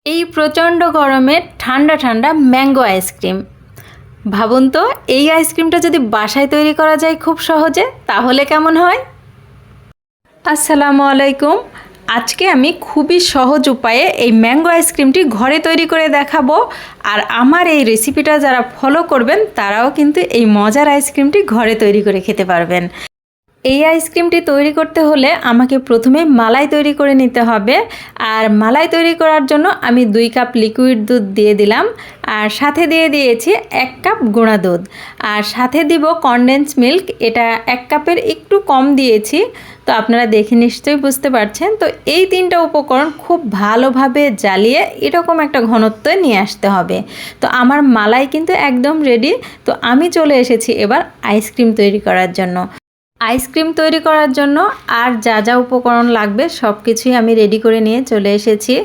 এই প্রচণ্ড গরমে ঠান্ডা ঠান্ডা ম্যাঙ্গো আইসক্রিম। ভাবুন তো, এই আইসক্রিমটা যদি বাসায় তৈরি করা যায় খুব সহজে, তাহলে কেমন হয়? আসসালামু আলাইকুম। আজকে আমি খুবই সহজ উপায়ে এই ম্যাঙ্গো আইসক্রিমটি ঘরে তৈরি করে দেখাবো। আর আমার এই রেসিপিটা যারা ফলো করবেন তারাও কিন্তু এই মজার আইসক্রিমটি ঘরে তৈরি করে খেতে পারবেন। এই আইসক্রিমটি তৈরি করতে হলে আমাকে প্রথমে মালাই তৈরি করে নিতে হবে। আর মালাই তৈরি করার জন্য আমি 2 কাপ লিকুইড দুধ দিয়ে দিলাম, আর সাথে দিয়ে দিয়েছি 1 কাপ গুঁড়া দুধ, আর সাথে দিব কনডেন্স মিল্ক। এটা 1 কাপের একটু কম দিয়েছি, তো আপনারা দেখে নিশ্চয়ই বুঝতে পারছেন। তো এই 3টা উপকরণ খুব ভালোভাবে জ্বালিয়ে এরকম একটা ঘনত্ব নিয়ে আসতে হবে। তো আমার মালাই কিন্তু একদম রেডি। তো আমি চলে এসেছি এবার আইসক্রিম তৈরি করার জন্য। আইসক্রিম তৈরি করার জন্য আর যা যা উপকরণ লাগবে সব কিছুই আমি রেডি করে নিয়ে চলে এসেছি।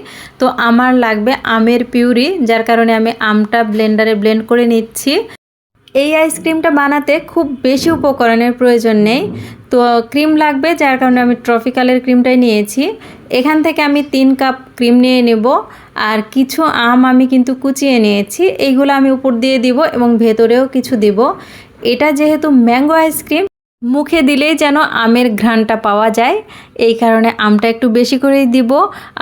তো আমার লাগবে আমের পিউরি, যার কারণে আমি আমটা ব্লেন্ডারে ব্লেন্ড করে নিচ্ছি। এই আইসক্রিমটা বানাতে খুব বেশি উপকরণের প্রয়োজন নেই। তো ক্রিম লাগবে, যার কারণে আমি ট্রপিক্যালের ক্রিমটাই নিয়েছি। এখান থেকে আমি 3 কাপ ক্রিম নিয়ে নেব। আর কিছু আম আমি কিন্তু কুচিয়ে নিয়েছি, এইগুলো আমি উপর দিয়ে দিব এবং ভেতরেও কিছু দিব। এটা যেহেতু ম্যাঙ্গো আইসক্রিম, মুখে দিলেই যেন আমের ঘ্রাণটা পাওয়া যায়, এই কারণে আমটা একটু বেশি করেই দিব।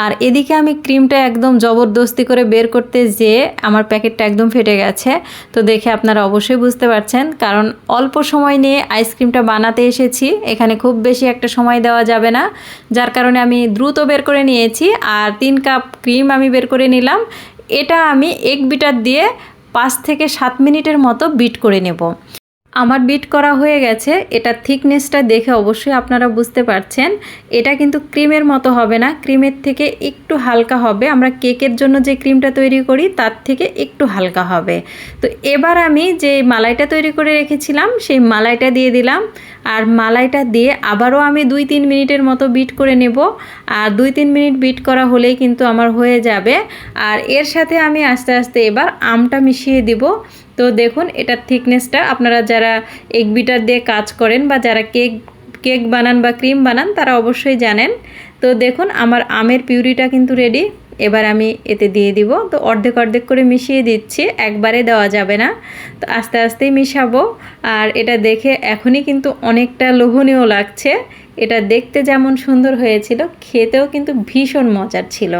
আর এদিকে আমি ক্রিমটা একদম জবরদস্তি করে বের করতে যেয়ে আমার প্যাকেটটা একদম ফেটে গেছে। তো দেখে আপনারা অবশ্যই বুঝতে পারছেন, কারণ অল্প সময় নিয়ে আইসক্রিমটা বানাতে এসেছি, এখানে খুব বেশি একটা সময় দেওয়া যাবে না, যার কারণে আমি দ্রুত বের করে নিয়েছি। আর 3 কাপ ক্রিম আমি বের করে নিলাম। এটা আমি এগ বিটার দিয়ে 5 থেকে 7 মিনিটের মতো বিট করে নেব। আমার বিট করা হয়ে গেছে। এটা থিকনেসটা দেখে অবশ্যই আপনারা বুঝতে পারছেন, এটা কিন্তু ক্রিমের মতো হবে না, ক্রিমের থেকে একটু হালকা হবে। আমরা কেকের জন্য যে ক্রিমটা তৈরি করি তার থেকে একটু হালকা হবে। তো এবার আমি যে মালাইটা তৈরি করে রেখেছিলাম সেই মালাইটা দিয়ে দিলাম। আর মালাইটা দিয়ে আবারও আমি 2-3 মিনিটের মতো বিট করে নেব। আর 2-3 মিনিট বিট করা হলেই কিন্তু আমার হয়ে যাবে। আর এর সাথে আমি আস্তে আস্তে এবার আমটা মিশিয়ে দিব। তো দেখুন, এটার থিকনেসটা আপনারা যারা এগ বিটার দিয়ে কাজ করেন বা যারা কেক বানান বা ক্রিম বানান তারা অবশ্যই জানেন। তো দেখুন, আমার আমের পিউরিটা কিন্তু রেডি। এবার আমি এতে দিয়ে দিব। তো অর্ধেক অর্ধেক করে মিশিয়ে দিচ্ছি, একবারে দেওয়া যাবে না। তো আস্তে আস্তেই মিশাবো। আর এটা দেখে এখনই কিন্তু অনেকটা লোভনীয় লাগছে। এটা দেখতে যেমন সুন্দর হয়েছিল, খেতেও কিন্তু ভীষণ মজার ছিল।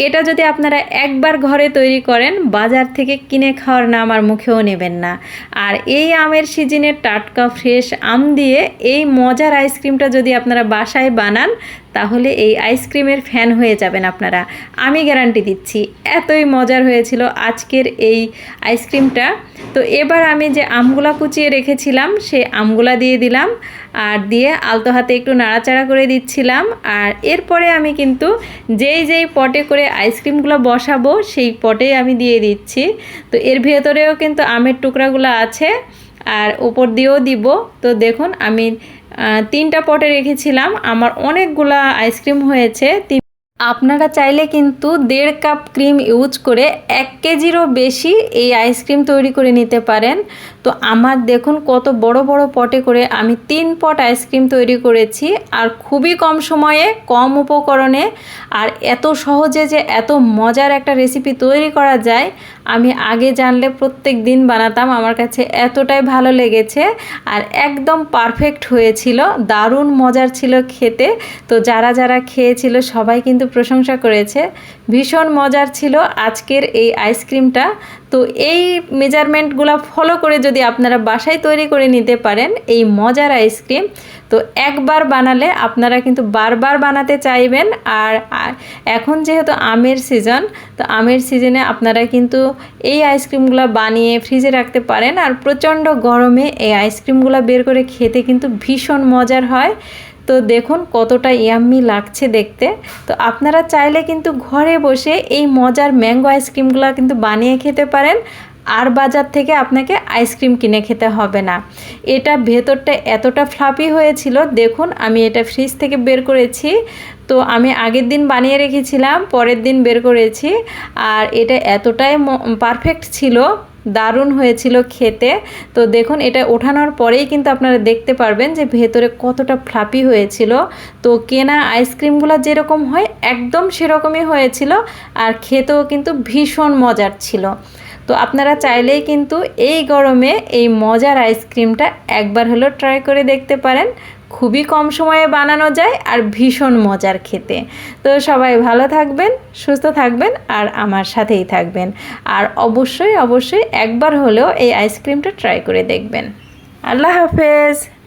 এটা যদি আপনারা একবার ঘরে তৈরি করেন, বাজার থেকে কিনে খাওয়ার নাম আর মুখেও নেবেন না। আর এই আমের সিজনের টাটকা ফ্রেশ আম দিয়ে এই মজার আইসক্রিমটা যদি আপনারা বাসায় বানান, তাহলে এই আইসক্রিমের ফ্যান হয়ে যাবেন আপনারা, আমি গ্যারান্টি দিচ্ছি। এতই মজার হয়েছিল আজকের এই আইসক্রিমটা। তো এবার আমি যে আমগুলা কুচিয়ে রেখেছিলাম সেই আমগুলা দিয়ে দিলাম, আর দিয়ে আলতো হাতে একটু নাড়াচাড়া করে দিচ্ছিলাম। আর এরপরে আমি কিন্তু যেই পটে করে আইসক্রিমগুলো বসাবো সেই পটেই আমি দিয়ে দিচ্ছি। তো এর ভেতরেও কিন্তু আমের টুকরাগুলো আছে, আর উপর দিয়েও দিব। তো দেখুন, আমি 3টা পটে রেখেছিলাম, আমার অনেকগুলা আইসক্রিম হয়েছে। আপনারা চাইলে কিন্তু 1.5 কাপ ক্রিম ইউজ করে 1 কেজিরও বেশি এই আইসক্রিম তৈরি করে নিতে পারেন। তো আমার দেখুন কত বড় বড় পটে করে আমি 3 পট আইসক্রিম তৈরি করেছি, আর খুবই কম সময়ে কম উপকরণে। আর এত সহজে যে এত মজার একটা রেসিপি তৈরি করা যায়, আমি আগে জানলে প্রত্যেক দিন বানাতাম। আমার কাছে এতটাই ভালো লেগেছে, আর একদম পারফেক্ট হয়েছিল, দারুণ মজার ছিল খেতে। তো যারা যারা খেয়েছিল সবাই কিন্তু প্রশংসা করেছে, ভীষণ মজার ছিল আজকের এই আইসক্রিমটা। তো এই মেজারমেন্টগুলো ফলো করে যদি আপনারা বাসায় তৈরি করে নিতে পারেন এই মজার আইসক্রিম, তো একবার বানালে আপনারা কিন্তু বারবার বানাতে চাইবেন। আর এখন যেহেতু আমের সিজন, তো আমের সিজনে আপনারা কিন্তু এই আইসক্রিমগুলো বানিয়ে ফ্রিজে রাখতে পারেন। আর প্রচণ্ড গরমে এই আইসক্রিমগুলো বের করে খেতে কিন্তু ভীষণ মজার হয়। তো দেখুন কতটা ইয়াম্মি লাগছে দেখতে। তো আপনারা চাইলে কিন্তু ঘরে বসে এই মজার ম্যাঙ্গো আইসক্রিমগুলো কিন্তু বানিয়ে খেতে পারেন, আর বাজার থেকে আপনাকে আইসক্রিম কিনে খেতে হবে না। এটা ভেতরটা এতটা ফ্লাফি হয়েছিল, দেখুন আমি এটা ফ্রিজ থেকে বের করেছি। তো আমি আগের দিন বানিয়ে রেখেছিলাম, পরের দিন বের করেছি। আর এটা এতটাই পারফেক্ট ছিল, দারুণ হয়েছিল খেতে। তো দেখুন এটা ওঠানোর পরেই কিন্তু আপনারা দেখতে পারবেন যে ভেতরে কতটা ফ্লাফি হয়েছিল। তো কেনা আইসক্রিমগুলো যেরকম হয় একদম সেরকমই হয়েছিল, আর খেতেও কিন্তু ভীষণ মজার ছিল। তো আপনারা চাইলেই কিন্তু এই গরমে এই মজার আইসক্রিমটা একবার হলেও ট্রাই করে দেখতে পারেন। খুবই কম সময়ে বানানো যায় আর ভীষণ মজার খেতে। তো সবাই ভালো থাকবেন, সুস্থ থাকবেন আর আমার সাথেই থাকবেন। আর অবশ্যই অবশ্যই একবার হলেও এই আইসক্রিমটা ট্রাই করে দেখবেন। আল্লাহ হাফেজ।